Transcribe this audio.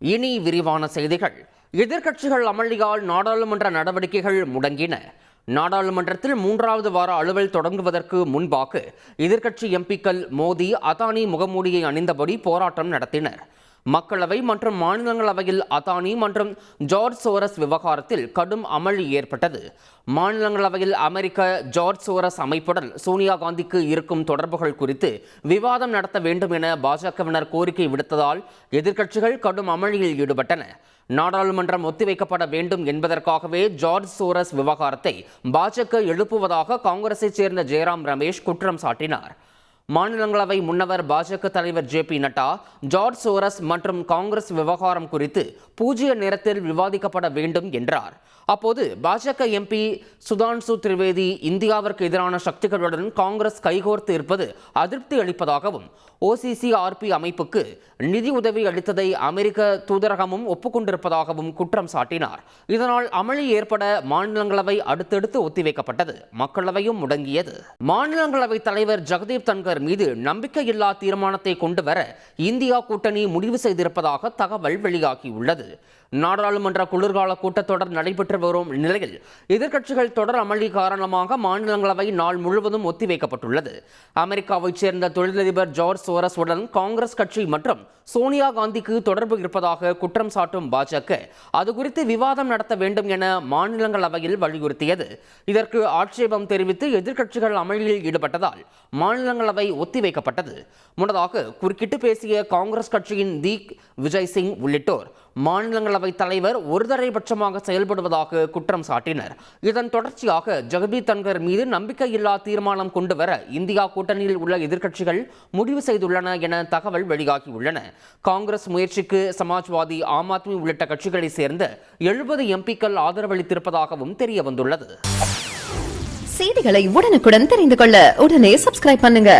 இனி விரிவான செய்திகள். எதிர்க்கட்சிகள் அமளியால் நாடாளுமன்ற நடவடிக்கைகள் முடங்கின. நாடாளுமன்றத்தில் 3வது வார அலுவல் தொடங்குவதற்கு முன்பாக எதிர்க்கட்சி எம்பிக்கள் மோடி, அதானி முகமூடியை அணிந்தபடி போராட்டம் நடத்தினர். மக்களவை மற்றும் மாநிலங்களவையில் அதானி மற்றும் ஜார்ஜ் சோரஸ் விவகாரத்தில் கடும் அமளி ஏற்பட்டது. மாநிலங்களவையில் அமெரிக்க ஜார்ஜ் சோரஸ் அமைப்புடன் சோனியா காந்திக்கு இருக்கும் தொடர்புகள் குறித்து விவாதம் நடத்த வேண்டும் என பாஜகவினர் கோரிக்கை விடுத்ததால் எதிர்க்கட்சிகள் கடும் அமளியில் ஈடுபட்டன. நாடாளுமன்றம் ஒத்திவைக்கப்பட வேண்டும் என்பதற்காகவே ஜார்ஜ் சோரஸ் விவகாரத்தை பாஜக எழுப்புவதாக காங்கிரஸைச் சேர்ந்த ஜெயராம் ரமேஷ் குற்றம் சாட்டினார். மாநிலங்களவை முன்னவர் பாஜக தலைவர் J P Nadda George Soros மற்றும் காங்கிரஸ் விவகாரம் குறித்து பூஜ்ய நேரத்தில் விவாதிக்கப்பட வேண்டும் என்றார். அப்போது பாஜக எம்பி சுதான்சு திரிவேதி இந்தியாவிற்கு எதிரான சக்திகளுடன் காங்கிரஸ் கைகோர்த்து இருப்பது அதிருப்தி அளிப்பதாகவும் OCCRP அமைப்புக்கு நிதி உதவி அளித்ததை அமெரிக்க தூதரகமும் ஒப்புக்கொண்டிருப்பதாகவும் குற்றம் சாட்டினார். இதனால் அமளி ஏற்பட மாநிலங்களவை அடுத்தடுத்து ஒத்திவைக்கப்பட்டது. மக்களவையும் முடங்கியது. மாநிலங்களவை தலைவர் ஜெகதீப் தன்கர் மீது நம்பிக்கையில்லா தீர்மானத்தை கொண்டு வர இந்தியா கூட்டணி முடிவு செய்திருப்பதாக தகவல் வெளியாகியுள்ளது. நாடாளுமன்ற குளிர்கால கூட்டத்தொடர் நடைபெற்று வரும் நிலையில் எதிர்க்கட்சிகள் தொடர் அமளி காரணமாக மாநிலங்களவை நாள் முழுவதும் ஒத்திவைக்கப்பட்டுள்ளது. அமெரிக்காவைச் சேர்ந்த தொழிலதிபர் ஜார்ஜ் சோரஸ் உடன் காங்கிரஸ் கட்சி மற்றும் சோனியா காந்திக்கு தொடர்பு இருப்பதாக குற்றம் சாட்டும் பாஜக அது குறித்து விவாதம் நடத்த வேண்டும் என மாநிலங்களவையில் வலியுறுத்தியது. இதற்கு ஆட்சேபம் தெரிவித்து எதிர்க்கட்சிகள் அமளியில் ஈடுபட்டதால் மாநிலங்களவை ஒத்திவைக்கப்பட்டது. முன்னதாக குறுக்கிட்டு பேசிய காங்கிரஸ் கட்சியின் தீக் விஜய் சிங் உள்ளிட்டோர் மாநிலங்களவை தலைவர் ஒருதலைபட்சமாக செயல்படுவதாக குற்றம் சாட்டினர். இதன் தொடர்ச்சியாக ஜெகதீப் தன்கர் மீது நம்பிக்கையில்லா தீர்மானம் கொண்டு வர இந்தியா கூட்டணியில் உள்ள எதிர்க்கட்சிகள் முடிவு செய்துள்ளன என தகவல் வெளியாகியுள்ளன. காங்கிரஸ் முயற்சிக்கு சமாஜ்வாதி, ஆம் ஆத்மி உள்ளிட்ட கட்சிகளை சேர்ந்த 70 எம்பிக்கள் ஆதரவளித்திருப்பதாகவும் தெரிய வந்துள்ளது. செய்திகளை உடனுக்குடன் தெரிந்து கொள்ள உடனே சப்ஸ்கிரைப் பண்ணுங்க.